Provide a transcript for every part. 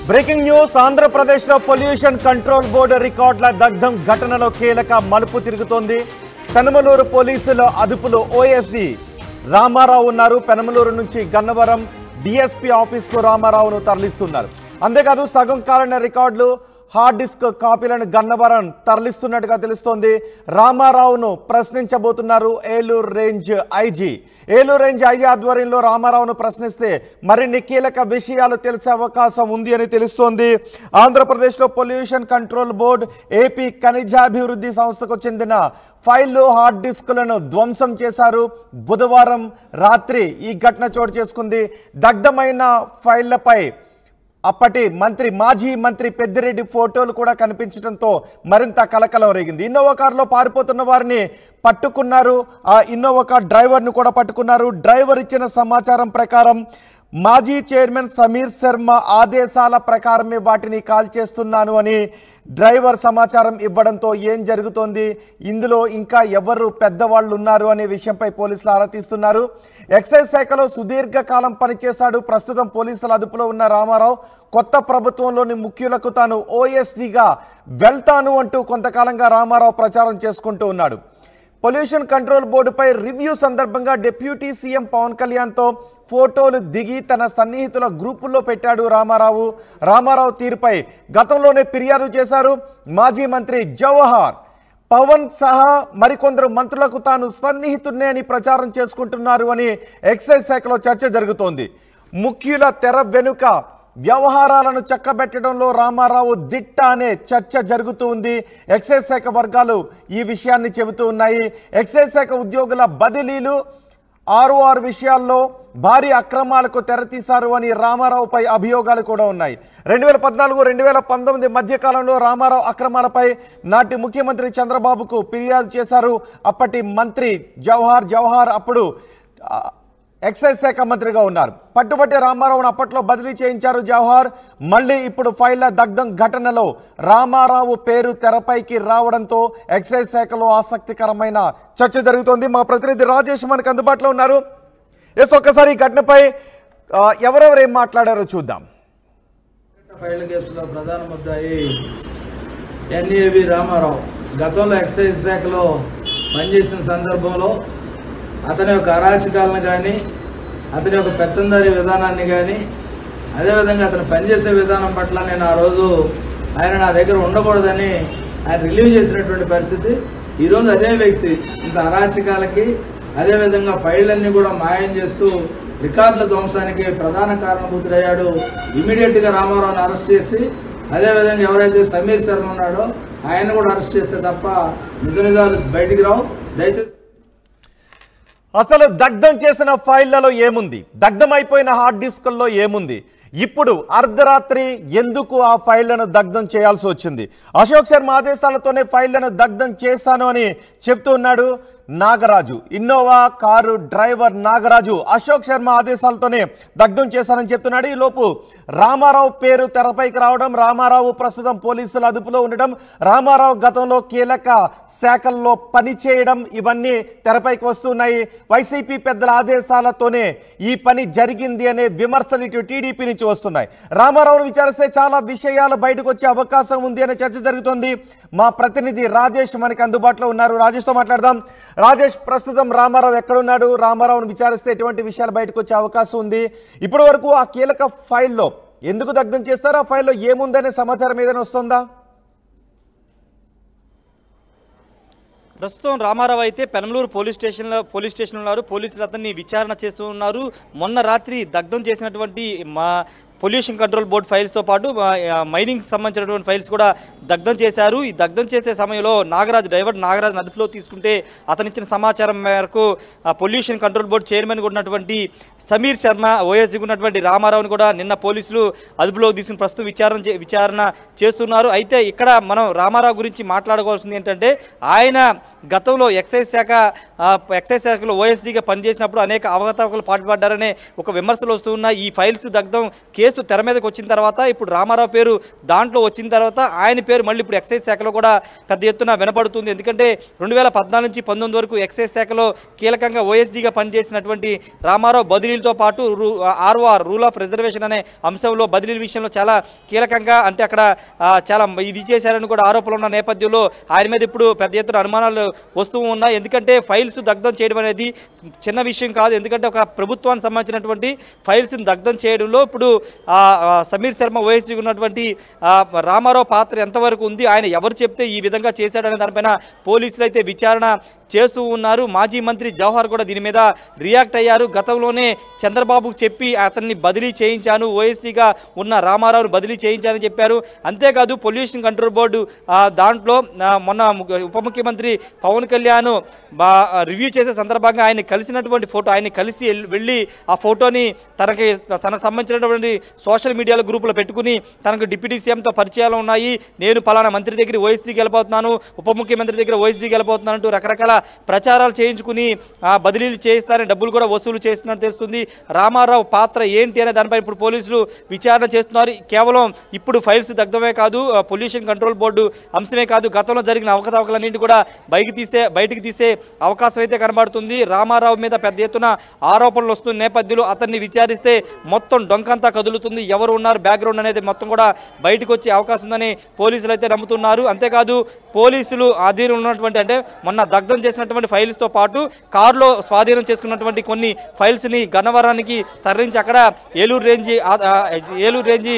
Breaking news ఆంధ్రప్రదేశ్లో pollution control board రికార్డుల దగ్ధం ఘటనలో కీలక మలుపు తిరుగుతోంది. పెనమలూరు పోలీసుల అదుపులో ఓఎస్డీ రామారావు ఉన్నారు. పెనమలూరు నుంచి గన్నవరం డిఎస్పీ ఆఫీస్కు రామారావును తరలిస్తున్నారు. అంతేకాదు సగం కాలిన రికార్డులు హార్డ్ డిస్క్ కాపీలను గన్నవరం తరలిస్తున్నట్టుగా తెలుస్తోంది. రామారావును ప్రశ్నించబోతున్నారు Eluru range IG. Eluru range IG ఆధ్వర్యంలో రామారావును ప్రశ్నిస్తే మరిన్ని కీలక విషయాలు తెలిసే అవకాశం ఉంది అని తెలుస్తోంది. ఆంధ్రప్రదేశ్లో పొల్యూషన్ కంట్రోల్ బోర్డు ఏపీ ఖనిజాభివృద్ధి సంస్థకు చెందిన ఫైళ్లు హార్డ్ డిస్కులను ధ్వంసం చేశారు. బుధవారం రాత్రి ఈ ఘటన చోటు చేసుకుంది. దగ్ధమైన ఫైళ్లపై అప్పటి మాజీ మంత్రి పెద్దిరెడ్డి ఫోటోలు కూడా కనిపించడంతో మరింత కలకలం రేగింది. ఇన్నోవా కారులో పారిపోతున్న వారిని పట్టుకున్నారు. ఆ ఇన్నోవా కార్ డ్రైవర్ను కూడా పట్టుకున్నారు. డ్రైవర్ ఇచ్చిన సమాచారం ప్రకారం మాజీ చైర్మన్ సమీర్ శర్మ ఆదేశాల ప్రకారమే వాటిని కాల్ చేస్తున్నాను అని డ్రైవర్ సమాచారం ఇవ్వడంతో ఏం జరుగుతోంది, ఇందులో ఇంకా ఎవరు పెద్దవాళ్ళు ఉన్నారు అనే విషయంపై పోలీసులు ఆరా తీస్తున్నారు. ఎక్సైజ్ శాఖలో సుదీర్ఘకాలం పనిచేశాడు. ప్రస్తుతం పోలీసుల అదుపులో ఉన్న రామారావు కొత్త ప్రభుత్వంలోని ముఖ్యులకు తాను ఓఎస్డీగా వెళ్తాను అంటూ కొంతకాలంగా రామారావు ప్రచారం చేసుకుంటూ ఉన్నాడు. పొల్యూషన్ కంట్రోల్ బోర్డుపై రివ్యూ సందర్భంగా డిప్యూటీ సీఎం పవన్ కళ్యాణ్తో ఫోటోలు దిగి తన సన్నిహితుల గ్రూపుల్లో పెట్టాడు రామారావు. రామారావు తీరుపై గతంలోనే ఫిర్యాదు చేశారు. మాజీ మంత్రి జవహర్ పవన్ సహా మరికొందరు మంత్రులకు తాను సన్నిహితుడినే అని ప్రచారం చేసుకుంటున్నారు అని ఎక్సైజ్ శాఖలో చర్చ జరుగుతోంది. ముఖ్యుల తెర వెనుక వ్యవహారాలను చక్కబెట్టడంలో రామారావు దిట్ట అనే చర్చ జరుగుతూ ఉంది. ఎక్సైజ్ శాఖ వర్గాలు ఈ విషయాన్ని చెబుతూ ఉన్నాయి. ఎక్సైజ్ శాఖ ఉద్యోగుల బదిలీలు 6 విషయాల్లో భారీ అక్రమాలకు తెరతీశారు అని రామారావుపై అభియోగాలు కూడా ఉన్నాయి. 2014-2019 మధ్యకాలంలో రామారావు అక్రమాలపై నాటి ముఖ్యమంత్రి చంద్రబాబుకు ఫిర్యాదు చేశారు. అప్పటి మంత్రి జవహర్ అప్పుడు ఎక్సైజ్ శాఖ మంత్రిగా ఉన్నారు. పట్టుబట్టి రామారావును అప్పట్లో బదిలీ చేయించారు జవహర్. మళ్ళీ ఇప్పుడు ఫైళ్ల దగ్ధం ఘటనలో రామారావు పేరు తెరపైకి రావడంతో ఎక్సైజ్ శాఖలో ఆసక్తికరమైన చర్చ జరుగుతోంది. మా ప్రతినిధి రాజేష్ మనకు అందుబాటులో ఉన్నారు. ఒక్కసారి ఈ ఘటనపై ఎవరెవరు ఏం మాట్లాడారో చూద్దాం. ఫైళ్ల కేసులో ప్రధాన ముద్దాయి ఎన్ఏవి రామారావు గతంలో ఎక్సైజ్ శాఖలో పనిచేసిన సందర్భంలో అతని యొక్క అరాచకాలను కానీ అతని యొక్క పెత్తందారీ విధానాన్ని కానీ అదేవిధంగా అతను పనిచేసే విధానం పట్ల నేను ఆ రోజు ఆయన నా దగ్గర ఉండకూడదని ఆయన రిలీవ్ చేసినటువంటి పరిస్థితి. ఈరోజు అదే వ్యక్తి ఇంత అరాచకాలకి అదేవిధంగా ఫైళ్ళన్నీ కూడా మాయం చేస్తూ రికార్డుల ధ్వంసానికి ప్రధాన కారణభూతుడయ్యాడు. ఇమీడియట్గా రామారావుని అరెస్ట్ చేసి అదేవిధంగా ఎవరైతే సమీర్ శర్మ ఉన్నాడో ఆయన కూడా అరెస్ట్ చేస్తే తప్ప నిజాలు బయటికి రావు. దయచేసి అసలు దగ్ధం చేసిన ఫైళ్లలో ఏముంది, దగ్ధం అయిపోయిన హార్డ్ డిస్కుల్లో ఏముంది, ఇప్పుడు అర్ధరాత్రి ఎందుకు ఆ ఫైళ్లను దగ్ధం చేయాల్సి వచ్చింది? అశోక్ శర్మ ఆదేశాలతోనే ఫైళ్లను దగ్ధం చేశాను అని చెప్తూ ఉన్నాడు Nagaraju. Innova car driver Nagaraju Ashok Sharma ఆదేశాలతోనే దగ్ధం చేశానని చెప్తున్నాడు. ఈలోపు రామారావు పేరు తెరపైకి రావడం, రామారావు ప్రస్తుతం పోలీసుల అదుపులో ఉండడం, రామారావు గతంలో కీలక శాఖల్లో పనిచేయడం ఇవన్నీ తెరపైకి వస్తున్నాయి. వైసీపీ పెద్దల ఆదేశాలతోనే ఈ పని జరిగింది అనే విమర్శలు ఇటు టీడీపీ నుంచి వస్తున్నాయి. రామారావును విచారిస్తే చాలా విషయాలు బయటకు వచ్చే అవకాశం ఉంది అనే చర్చ జరుగుతోంది. మా ప్రతినిధి రాజేష్ మనకి అందుబాటులో ఉన్నారు. రాజేష్తో మాట్లాడదాం. రాజేష్, ప్రస్తుతం రామారావు ఎక్కడున్నాడు? రామారావును విచారిస్తే ఎటువంటి విషయాలు బయటకు వచ్చే అవకాశం ఉంది? ఇప్పటి వరకు ఆ కీలక ఫైల్లో ఎందుకు దగ్ధం చేస్తారో, ఆ ఫైల్లో ఏముందనే సమాచారం ఏదైనా వస్తుందా? ప్రస్తుతం రామారావు అయితే పెనమలూరు పోలీస్ స్టేషన్లో ఉన్నారు. పోలీసులు అతన్ని విచారణ చేస్తూ ఉన్నారు. మొన్న రాత్రి దగ్ధం చేసినటువంటి పొల్యూషన్ కంట్రోల్ బోర్డు ఫైల్స్తో పాటు మైనింగ్ సంబంధించినటువంటి ఫైల్స్ కూడా దగ్ధం చేశారు. ఈ దగ్ధం చేసే సమయంలో డ్రైవర్ నాగరాజు అదుపులో తీసుకుంటే అతను ఇచ్చిన సమాచారం మేరకు పొల్యూషన్ కంట్రోల్ బోర్డు చైర్మన్ ఉన్నటువంటి సమీర్ శర్మ, ఓఎస్డీ ఉన్నటువంటి రామారావుని కూడా నిన్న పోలీసులు అదుపులో తీసుకుని ప్రస్తుతం విచారణ చేస్తున్నారు. అయితే ఇక్కడ మనం రామారావు గురించి మాట్లాడుకోవాల్సింది ఏంటంటే ఆయన గతంలో ఎక్సైజ్ శాఖలో ఓఎస్డీగా పనిచేసినప్పుడు అనేక అవకతవకలు పాటుపడ్డారనే ఒక విమర్శలు వస్తున్న ఈ ఫైల్స్ దగ్ధం కేసు తెర మీదకి వచ్చిన తర్వాత ఇప్పుడు రామారావు పేరు దాంట్లో వచ్చిన తర్వాత ఆయన పేరు మళ్ళీ ఇప్పుడు ఎక్సైజ్ శాఖలో కూడా పెద్ద ఎత్తున వినపడుతుంది. ఎందుకంటే 2014 నుంచి 19 వరకు ఎక్సైజ్ శాఖలో కీలకంగా ఓఎస్డీగా పనిచేసినటువంటి రామారావు బదిలీలతో పాటు ROR రూల్ ఆఫ్ రిజర్వేషన్ అనే అంశంలో బదిలీల విషయంలో చాలా కీలకంగా అంటే అక్కడ చాలా ఇది చేశారని కూడా ఆరోపణలు ఉన్న నేపథ్యంలో ఆయన మీద ఇప్పుడు పెద్ద ఎత్తున అనుమానాలు వస్తూ ఉన్నాయి. ఎందుకంటే ఫైల్స్ దగ్ధం చేయడం అనేది చిన్న విషయం కాదు. ఎందుకంటే ఒక ప్రభుత్వానికి సంబంధించినటువంటి ఫైల్స్ని దగ్ధం చేయడంలో ఇప్పుడు సమీర్ శర్మ ఓఎస్డీ ఉన్నటువంటి రామారావు పాత్ర ఎంతవరకు ఉంది, ఆయన ఎవరు చెప్తే ఈ విధంగా చేశాడనే దానిపైన పోలీసులు అయితే విచారణ చేస్తూ ఉన్నారు. మాజీ మంత్రి జవహర్ కూడా దీని మీద రియాక్ట్ అయ్యారు. గతంలోనే చంద్రబాబుకు చెప్పి అతన్ని బదిలీ చేయించాను, ఓఎస్డీగా ఉన్న రామారావును బదిలీ చేయించానని చెప్పారు. అంతేకాదు పొల్యూషన్ కంట్రోల్ బోర్డు దాంట్లో మొన్న ఉప ముఖ్యమంత్రి పవన్ కళ్యాణ్ రివ్యూ చేసే సందర్భంగా ఆయన కలిసినటువంటి ఫోటో, ఆయన కలిసి వెళ్ళి ఆ ఫోటోని తనకు సంబంధించినటువంటి సోషల్ మీడియాలో గ్రూపులో పెట్టుకుని తనకు డిప్యూటీ సీఎంతో పరిచయాలు ఉన్నాయి, నేను పలానా మంత్రి దగ్గర ఓఎస్డీకి వెళ్ళిపోతున్నాను, ఉప ముఖ్యమంత్రి దగ్గర ఓఎస్డీకి వెళ్ళిపోతున్నాను అంటూ రకరకాల ప్రచారాలు చేయించుకుని బదిలీలు చేయిస్తారని డబ్బులు కూడా వసూలు చేస్తున్నట్టు తెలుస్తుంది. రామారావు పాత్ర ఏంటి అనే దానిపై ఇప్పుడు పోలీసులు విచారణ చేస్తున్నారు. కేవలం ఇప్పుడు ఫైల్స్ దగ్ధమే కాదు, పొల్యూషన్ కంట్రోల్ బోర్డు అంశమే కాదు, గతంలో జరిగిన అవకతవకలన్నింటి కూడా బయటికి తీసే అవకాశం అయితే కనబడుతుంది. రామారావు మీద పెద్ద ఎత్తున ఆరోపణలు వస్తున్న నేపథ్యంలో అతన్ని విచారిస్తే మొత్తం డొంకంతా కదులుతుంది, ఎవరు ఉన్నారు బ్యాక్గ్రౌండ్ అనేది మొత్తం కూడా బయటకు వచ్చే అవకాశం ఉందని పోలీసులు అయితే నమ్ముతున్నారు. అంతేకాదు పోలీసులు ఆధీనంలో ఉన్నటువంటి అంటే మొన్న దగ్ధం చేసినటువంటి ఫైల్స్తో పాటు కారులో స్వాధీనం చేసుకున్నటువంటి కొన్ని ఫైల్స్ని గన్నవరానికి తరలించి అక్కడ ఏలూరు రేంజి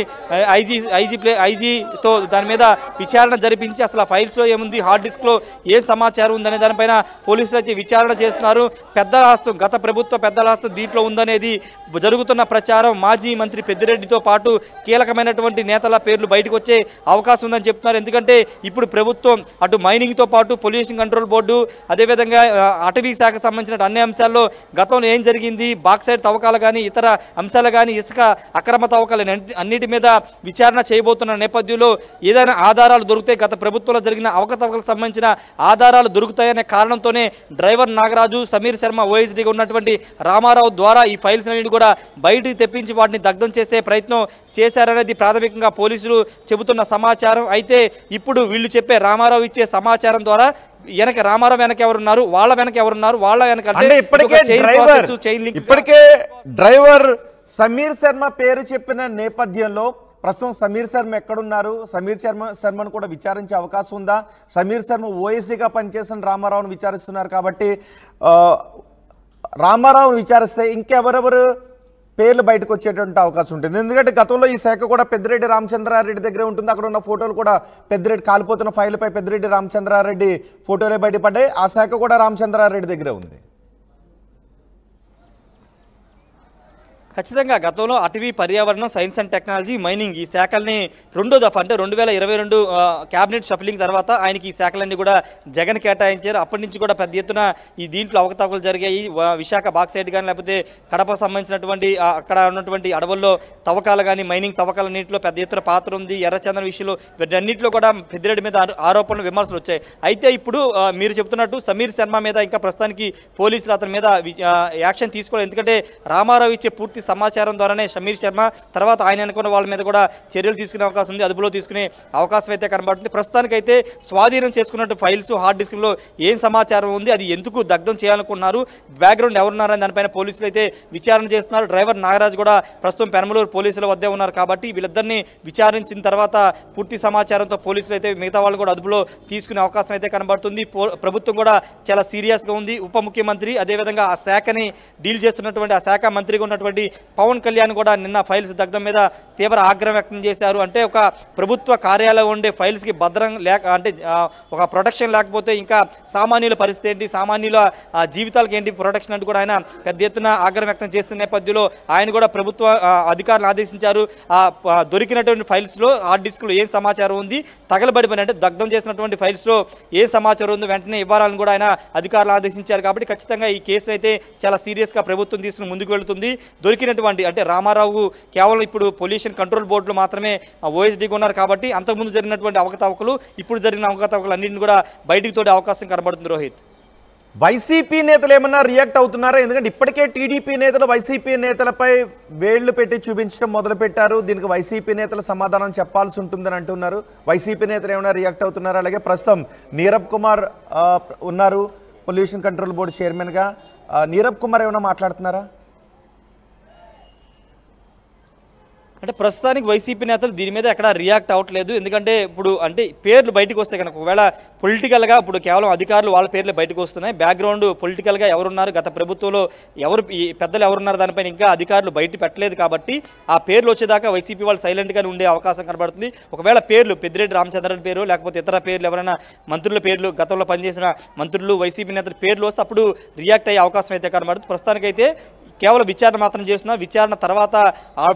ఐజీతో దాని మీద విచారణ జరిపించి అసలు ఆ ఫైల్స్లో ఏముంది, హార్డ్ డిస్క్లో ఏం సమాచారం ఉందనే దానిపైన పోలీసులు అయితే విచారణ చేస్తున్నారు. పెద్దల హస్తం, గత ప్రభుత్వ పెద్దల హస్తం దీంట్లో ఉందనేది జరుగుతున్న ప్రచారం. మాజీ మంత్రి పెద్దిరెడ్డితో పాటు కీలకమైనటువంటి నేతల పేర్లు బయటకు వచ్చే అవకాశం ఉందని చెప్తున్నారు. ఎందుకంటే ఇప్పుడు ప్రభుత్వం అటు మైనింగ్తో పాటు పొల్యూషన్ కంట్రోల్ బోర్డు అదేవిధంగా అటవీ శాఖకు సంబంధించిన అన్ని అంశాల్లో గతంలో ఏం జరిగింది, బాక్సైడ్ తవ్వకాలు కానీ ఇతర అంశాలు కానీ ఇసుక అక్రమ తవ్వకాలు అన్నిటి మీద విచారణ చేయబోతున్న నేపథ్యంలో ఏదైనా ఆధారాలు దొరికితే గత ప్రభుత్వంలో జరిగిన అవకతవకలకు సంబంధించిన ఆధారాలు దొరుకుతాయనే కారణంతోనే డ్రైవర్ నాగరాజు, సమీర్ శర్మ ఓఎస్డీగా ఉన్నటువంటి రామారావు ద్వారా ఈ ఫైల్స్ అన్నింటి కూడా బయటికి తెప్పించి వాటిని దగ్ధం చేసే ప్రయత్నం చేశారనేది ప్రాథమికంగా పోలీసులు చెబుతున్న సమాచారం. అయితే ఇప్పుడు వీళ్ళు చెప్పే రామారావు ఇచ్చే సమాచారం ద్వారా రామారావు వెనక ఎవరున్నారు, వాళ్ళ వెనక ఎవరున్నారు, వాళ్ళ వెనక అంటే ఇప్పటికే డ్రైవర్ సమీర్ శర్మ పేరు చెప్పిన నేపథ్యంలో ప్రస్తుతం సమీర్ శర్మ ఎక్కడున్నారు, సమీర్ శర్మను కూడా విచారించే అవకాశం ఉందా? సమీర్ శర్మ ఓఎస్డీగా పనిచేసిన రామారావును విచారిస్తున్నారు కాబట్టి రామారావును విచారిస్తే ఇంకెవరెవరు పేర్లు బయటకు వచ్చేటువంటి అవకాశం ఉంటుంది. ఎందుకంటే గతంలో ఈ శాఖ కూడా పెద్దిరెడ్డి రామచంద్రారెడ్డి దగ్గరే ఉంటుంది. అక్కడ ఉన్న ఫోటోలు కూడా పెద్దిరెడ్డి కాలిపోతున్న ఫైల్పై పెద్దిరెడ్డి రామచంద్రారెడ్డి ఫోటోలే బయటపడ్డాయి. ఆ శాఖ కూడా రామచంద్రారెడ్డి దగ్గరే ఉంది. ఖచ్చితంగా గతంలో అటవీ, పర్యావరణం, సైన్స్ అండ్ టెక్నాలజీ, మైనింగ్ ఈ శాఖల్ని రెండో దఫా అంటే 2022 క్యాబినెట్ షఫలింగ్ తర్వాత ఆయనకి ఈ శాఖలన్నీ కూడా జగన్ కేటాయించారు. అప్పటి నుంచి కూడా పెద్ద ఎత్తున ఈ దీంట్లో అవకతవకలు జరిగాయి. విశాఖ బాక్సైడ్ కానీ లేకపోతే కడపకు సంబంధించినటువంటి అక్కడ ఉన్నటువంటి అడవుల్లో తవ్వకాలు కానీ మైనింగ్ తవ్వకాలన్నింటిలో పెద్ద ఎత్తున పాత్ర ఉంది. ఎర్రచందనం విషయంలో వీటన్నింటిలో కూడా పెద్దిరెడ్డి మీద ఆరోపణలు, విమర్శలు వచ్చాయి. అయితే ఇప్పుడు మీరు చెప్తున్నట్టు సమీర్ శర్మ మీద ఇంకా ప్రస్తుతానికి పోలీసులు అతని మీద యాక్షన్ తీసుకోవాలి. ఎందుకంటే రామారావు ఇచ్చే పూర్తి సమాచారం ద్వారానే సమీర్ శర్మ తర్వాత ఆయన అనుకున్న వాళ్ళ మీద కూడా చర్యలు తీసుకునే అవకాశం ఉంది, అదుపులో తీసుకునే అవకాశం అయితే కనబడుతుంది. ప్రస్తుతానికైతే స్వాధీనం చేసుకున్నట్టు ఫైల్స్, హార్డ్ డిస్క్లో ఏం సమాచారం ఉంది, అది ఎందుకు దగ్ధం చేయాలనుకున్నారు, బ్యాక్గ్రౌండ్ ఎవరున్నారని దానిపైన పోలీసులు అయితే విచారణ చేస్తున్నారు. డ్రైవర్ నాగరాజ్ కూడా ప్రస్తుతం పెనమలూరు పోలీసుల వద్దే ఉన్నారు కాబట్టి వీళ్ళిద్దరిని విచారించిన తర్వాత పూర్తి సమాచారంతో పోలీసులు అయితే మిగతా వాళ్ళు కూడా అదుపులో తీసుకునే అవకాశం అయితే కనబడుతుంది. ప్రభుత్వం కూడా చాలా సీరియస్గా ఉంది. ఉప ముఖ్యమంత్రి అదేవిధంగా ఆ శాఖని డీల్ చేస్తున్నటువంటి ఆ శాఖ మంత్రిగా ఉన్నటువంటి పవన్ కళ్యాణ్ కూడా నిన్న ఫైల్స్ దగ్ధం మీద తీవ్ర ఆగ్రహం వ్యక్తం చేశారు. అంటే ఒక ప్రభుత్వ కార్యాలయం ఉండే ఫైల్స్కి భద్రం అంటే ఒక ప్రొటెక్షన్ లేకపోతే ఇంకా సామాన్యుల పరిస్థితి ఏంటి, సామాన్యుల జీవితాలకు ఏంటి ప్రొటెక్షన్ అంటూ కూడా ఆయన పెద్ద ఎత్తున ఆగ్రహం వ్యక్తం చేస్తున్న నేపథ్యంలో ఆయన కూడా ప్రభుత్వ అధికారులు ఆదేశించారు. దొరికినటువంటి ఫైల్స్లో హార్డ్ డిస్క్లో ఏం సమాచారం ఉంది, తగలబడిపోయిన అంటే దగ్ధం చేసినటువంటి ఫైల్స్లో ఏ సమాచారం ఉంది వెంటనే ఇవ్వాలని కూడా ఆయన అధికారులు ఆదేశించారు. కాబట్టి ఖచ్చితంగా ఈ కేసును అయితే చాలా సీరియస్గా ప్రభుత్వం తీసుకుని ముందుకు వెళుతుంది. దొరికినటువంటి అంటే రామారావు కేవలం ఇప్పుడు పొల్యూషన్ కంట్రోల్ బోర్డులో మాత్రమే ఓఎస్డీగా ఉన్నారు కాబట్టి అంతకుముందు జరిగినటువంటి అవకతవకలు ఇప్పుడు జరిగిన అవకతవకలు అన్నింటిని కూడా బయటికి తోడే అవకాశం కనబడుతుంది రోహిత్. వైసీపీ నేతలు ఏమన్నా రియాక్ట్ అవుతున్నారా? ఎందుకంటే ఇప్పటికే టీడీపీ నేతలు వైసీపీ నేతలపై వేళ్లు పెట్టి చూపించడం మొదలుపెట్టారు. దీనికి వైసీపీ నేతలు సమాధానం చెప్పాల్సి ఉంటుందని అంటున్నారు. వైసీపీ నేతలు ఏమైనా రియాక్ట్ అవుతున్నారా? అలాగే ప్రస్తుతం నీరబ్ కుమార్ ఉన్నారు పొల్యూషన్ కంట్రోల్ బోర్డు చైర్మన్గా. నీరబ్ కుమార్ ఏమైనా మాట్లాడుతున్నారా? అంటే ప్రస్తుతానికి వైసీపీ నేతలు దీని మీద ఎక్కడ రియాక్ట్ అవ్వట్లేదు. ఎందుకంటే ఇప్పుడు అంటే పేర్లు బయటకు వస్తే కనుక ఒకవేళ పొలిటికల్గా ఇప్పుడు కేవలం అధికారులు వాళ్ళ పేర్లు బయటకు వస్తున్నాయి. బ్యాక్గ్రౌండ్ పొలిటికల్గా ఎవరున్నారు, గత ప్రభుత్వంలో ఎవరు ఈ పెద్దలు ఎవరున్నారు దానిపైన ఇంకా అధికారులు బయట పెట్టలేదు కాబట్టి ఆ పేర్లు వచ్చేదాకా వైసీపీ వాళ్ళు సైలెంట్గానే ఉండే అవకాశం కనబడుతుంది. ఒకవేళ పేర్లు పెద్దిరెడ్డి రామచంద్రన్ పేరు లేకపోతే ఇతర పేర్లు ఎవరైనా మంత్రుల పేర్లు గతంలో పనిచేసిన మంత్రులు వైసీపీ నేతల పేర్లు వస్తే అప్పుడు రియాక్ట్ అయ్యే అవకాశం అయితే కనబడుతుంది. ప్రస్తుతానికైతే కేవలం విచారణ మాత్రం చేస్తున్నారు. విచారణ తర్వాత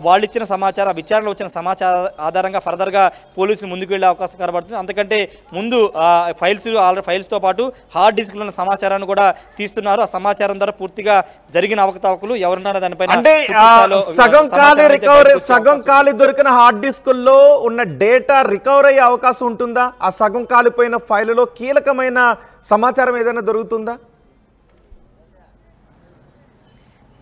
వాళ్ళు ఇచ్చిన సమాచారం, విచారణలో వచ్చిన సమాచారం ఆధారంగా ఫర్దర్గా పోలీసులు ముందుకు వెళ్ళే అవకాశం కనబడుతుంది. అంతకంటే ముందు ఫైల్స్తో పాటు హార్డ్ డిస్క్లో ఉన్న సమాచారాన్ని కూడా తీస్తున్నారు. ఆ సమాచారం ద్వారా పూర్తిగా జరిగిన అవకతవకలు ఎవరున్నారో దానిపైన అంటే సగం ఖాళీ దొరికిన హార్డ్ డిస్కుల్లో ఉన్న డేటా రికవర్ అయ్యే అవకాశం ఉంటుందా? ఆ సగం కాలిపోయిన ఫైలులో కీలకమైన సమాచారం ఏదైనా దొరుకుతుందా?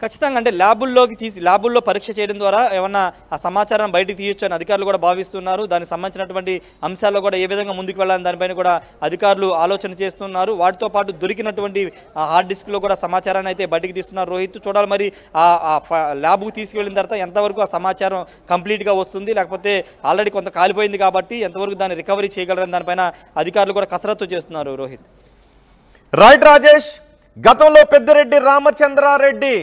ఖచ్చితంగా అంటే ల్యాబుల్లో పరీక్ష చేయడం ద్వారా ఏమన్నా ఆ సమాచారం బయటికి తీయొచ్చు అని అధికారులు కూడా భావిస్తున్నారు. దానికి సంబంధించినటువంటి అంశాల్లో కూడా ఏ విధంగా ముందుకు వెళ్ళాలని దానిపైన కూడా అధికారులు ఆలోచన చేస్తున్నారు. వాటితో పాటు దొరికినటువంటి హార్డ్ డిస్క్లో కూడా సమాచారాన్ని అయితే బయటికి తీస్తున్నారు. రోహిత్, చూడాలి మరి ఆ ల్యాబ్కు తీసుకువెళ్ళిన తర్వాత ఎంతవరకు ఆ సమాచారం కంప్లీట్గా వస్తుంది, లేకపోతే ఆల్రెడీ కొంత కాలిపోయింది కాబట్టి ఎంతవరకు దాన్ని రికవరీ చేయగలరని దానిపైన అధికారులు కూడా కసరత్తు చేస్తున్నారు. రోహిత్, రైట్ రాజేష్, గతంలో పెద్దిరెడ్డి రామచంద్రారెడ్డి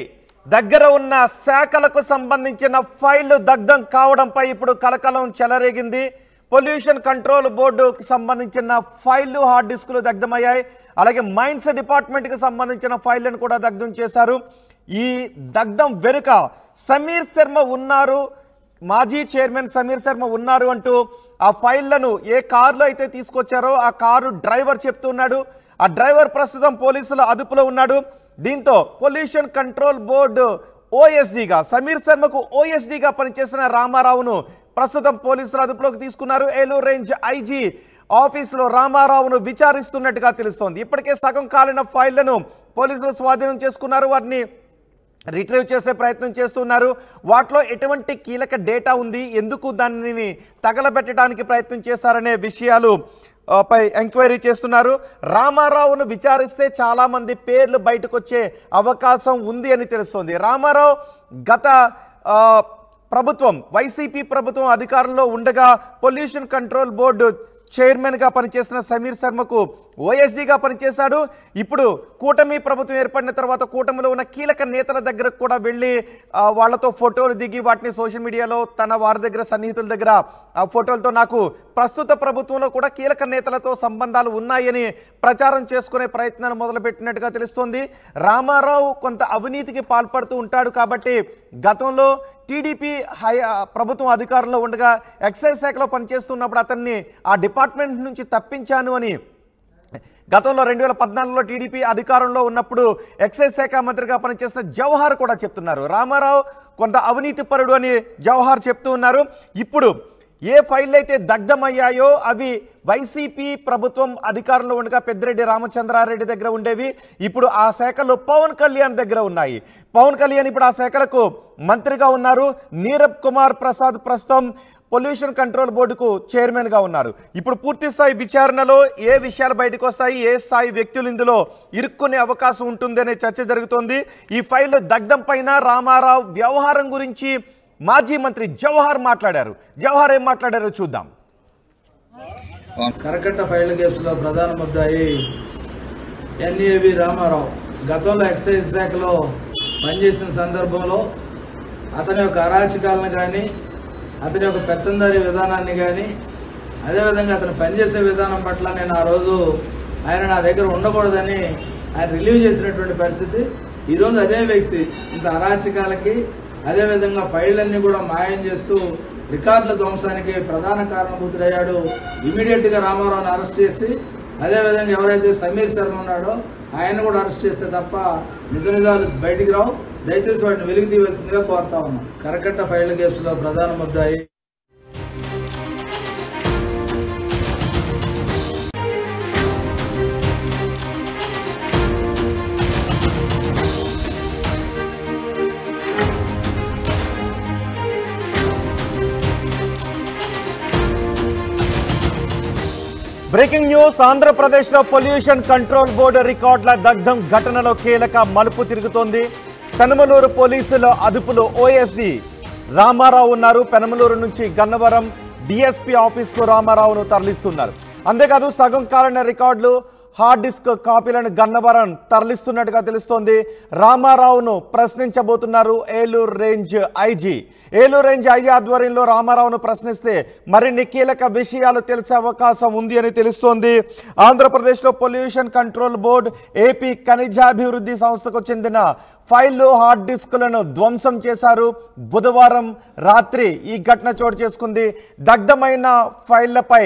దగ్గర ఉన్న శాఖలకు సంబంధించిన ఫైళ్లు దగ్ధం కావడంపై ఇప్పుడు కలకలం చెలరేగింది. పొల్యూషన్ కంట్రోల్ బోర్డుకు సంబంధించిన ఫైళ్లు హార్డ్ డిస్కులు దగ్ధమయ్యాయి. అలాగే మైన్స్ డిపార్ట్మెంట్కి సంబంధించిన ఫైళ్లను కూడా దగ్ధం చేశారు. ఈ దగ్ధం వెనుక సమీర్ శర్మ ఉన్నారు, మాజీ చైర్మన్ సమీర్ శర్మ ఉన్నారు అంటూ ఆ ఫైళ్లను ఏ కారులో అయితే తీసుకొచ్చారో ఆ కారు డ్రైవర్ చెప్తున్నాడు. ఆ డ్రైవర్ ప్రస్తుతం పోలీసుల అదుపులో ఉన్నాడు. దీంతో పొల్యూషన్ కంట్రోల్ బోర్డు ఓఎస్డీగా సమీర్ శర్మకు ఓఎస్డీగా పనిచేసిన రామారావును ప్రస్తుతం పోలీసుల అదుపులోకి తీసుకున్నారు. ఏలూరు రేంజ్ ఐజీ ఆఫీసులో రామారావును విచారిస్తున్నట్టుగా తెలుస్తోంది. ఇప్పటికే సగం కాలిన ఫైళ్లను పోలీసులు స్వాధీనం చేసుకున్నారు. వారిని రిట్రీవ్ చేసే ప్రయత్నం చేస్తున్నారు. వాటిలో ఎటువంటి కీలక డేటా ఉంది, ఎందుకు దానిని తగలబెట్టడానికి ప్రయత్నం చేశారనే విషయాలు పై ఎంక్వైరీ చేస్తున్నారు. రామారావును విచారిస్తే చాలా మంది పేర్లు బయటకు వచ్చే అవకాశం ఉంది అని తెలుస్తోంది. రామారావు గత ప్రభుత్వం వైసీపీ ప్రభుత్వం అధికారంలో ఉండగా పొల్యూషన్ కంట్రోల్ బోర్డు చైర్మన్గా పనిచేసిన సమీర్ శర్మకు ఓఎస్డీగా పనిచేశాడు. ఇప్పుడు కూటమి ప్రభుత్వం ఏర్పడిన తర్వాత కూటమిలో ఉన్న కీలక నేతల దగ్గరకు కూడా వెళ్ళి వాళ్లతో ఫోటోలు దిగి వాటిని సోషల్ మీడియాలో తన వారి దగ్గర సన్నిహితుల దగ్గర ఆ ఫోటోలతో నాకు ప్రస్తుత ప్రభుత్వంలో కూడా కీలక నేతలతో సంబంధాలు ఉన్నాయని ప్రచారం చేసుకునే ప్రయత్నాన్ని మొదలుపెట్టినట్టుగా తెలుస్తోంది. రామారావు కొంత అవినీతికి పాల్పడుతూ ఉంటాడు కాబట్టి గతంలో టీడీపీ ప్రభుత్వం అధికారంలో ఉండగా ఎక్సైజ్ శాఖలో పనిచేస్తున్నప్పుడు అతన్ని ఆ డిపార్ట్మెంట్ నుంచి తప్పించాను అని గతంలో 2014లో టీడీపీ అధికారంలో ఉన్నప్పుడు ఎక్సైజ్ శాఖ మంత్రిగా పనిచేసిన జవహర్ కూడా చెప్తున్నారు. రామారావు కొంత అవినీతి పరుడు అని జవహర్ చెప్తూ ఉన్నారు. ఇప్పుడు ఏ ఫైళ్ళు అయితే దగ్ధమయ్యాయో అవి వైసీపీ ప్రభుత్వం అధికారంలో ఉండగా పెద్దిరెడ్డి రామచంద్రారెడ్డి దగ్గర ఉండేవి. ఇప్పుడు ఆ శాఖలు పవన్ కళ్యాణ్ దగ్గర ఉన్నాయి. పవన్ కళ్యాణ్ ఇప్పుడు ఆ శాఖలకు మంత్రిగా ఉన్నారు. నీరబ్ కుమార్ ప్రసాద్ ప్రస్తుతం పొల్యూషన్ కంట్రోల్ బోర్డుకు చైర్మన్గా ఉన్నారు. ఇప్పుడు పూర్తి స్థాయి విచారణలో ఏ విషయాలు బయటకు వస్తాయి, ఏ స్థాయి వ్యక్తులు ఇందులో ఇరుక్కునే అవకాశం ఉంటుంది అనే చర్చ జరుగుతోంది. ఈ ఫైల్ దగ్ధం పైన రామారావు వ్యవహారం గురించి మాజీ మంత్రి జవహర్ మాట్లాడారు. జవహర్ ఏం మాట్లాడారో చూద్దాం. కరకట్ట ఫైళ్ల కేసులో ప్రధాన ముద్దాయి ఎన్ఏవి రామారావు గతంలో ఎక్సైజ్ శాఖలో పనిచేసిన సందర్భంలో అతని యొక్క అరాచకాలను కానీ అతని యొక్క పెత్తందారీ విధానాన్ని కానీ అదేవిధంగా అతను పనిచేసే విధానం పట్ల నేను ఆ రోజు ఆయన నా దగ్గర ఉండకూడదని ఆయన రిలీవ్ చేసినటువంటి పరిస్థితి. ఈరోజు అదే వ్యక్తి ఇంత అరాచకాలకి అదేవిధంగా ఫైళ్ళన్నీ కూడా మాయం చేస్తూ రికార్డుల ధ్వంసానికి ప్రధాన కారణభూతుడయ్యాడు. ఇమీడియట్గా రామారావుని అరెస్ట్ చేసి అదేవిధంగా ఎవరైతే సమీర్ శర్మ ఉన్నాడో ఆయన కూడా అరెస్ట్ చేస్తే తప్ప నిజాలు బయటికి రావు. దయచేసి వాటిని వెలికి తీయవలసిందిగా కోరుతా ఉన్నాం. కరకట్ట ఫైళ్ల కేసులో ప్రధాన ముద్దాయి బ్రేకింగ్ న్యూస్. ఆంధ్రప్రదేశ్లో పొల్యూషన్ కంట్రోల్ బోర్డు రికార్డుల దగ్ధం ఘటనలో కీలక మలుపు తిరుగుతోంది. పెనమలూరు పోలీసుల అదుపులో ఓఎస్డీ రామారావు ఉన్నారు. పెనమలూరు నుంచి గన్నవరం డిఎస్పీ ఆఫీస్కు రామారావును తరలిస్తున్నారు. అంతేకాదు సగం కాలిన రికార్డులు హార్డ్ డిస్క్ కాపీలను గన్నవరం తరలిస్తున్నట్టుగా తెలుస్తోంది. రామారావును ప్రశ్నించబోతున్నారు Eluru range IG. Eluru range IG ఆధ్వర్యంలో రామారావును ప్రశ్నిస్తే మరిన్ని కీలక విషయాలు తెలిసే అవకాశం ఉంది అని తెలుస్తోంది. ఆంధ్రప్రదేశ్లో పొల్యూషన్ కంట్రోల్ బోర్డు, ఏపీ ఖనిజాభివృద్ధి సంస్థకు చెందిన ఫైళ్లు, హార్డ్ డిస్కులను ధ్వంసం చేశారు. బుధవారం రాత్రి ఈ ఘటన చోటు చేసుకుంది. దగ్ధమైన ఫైళ్లపై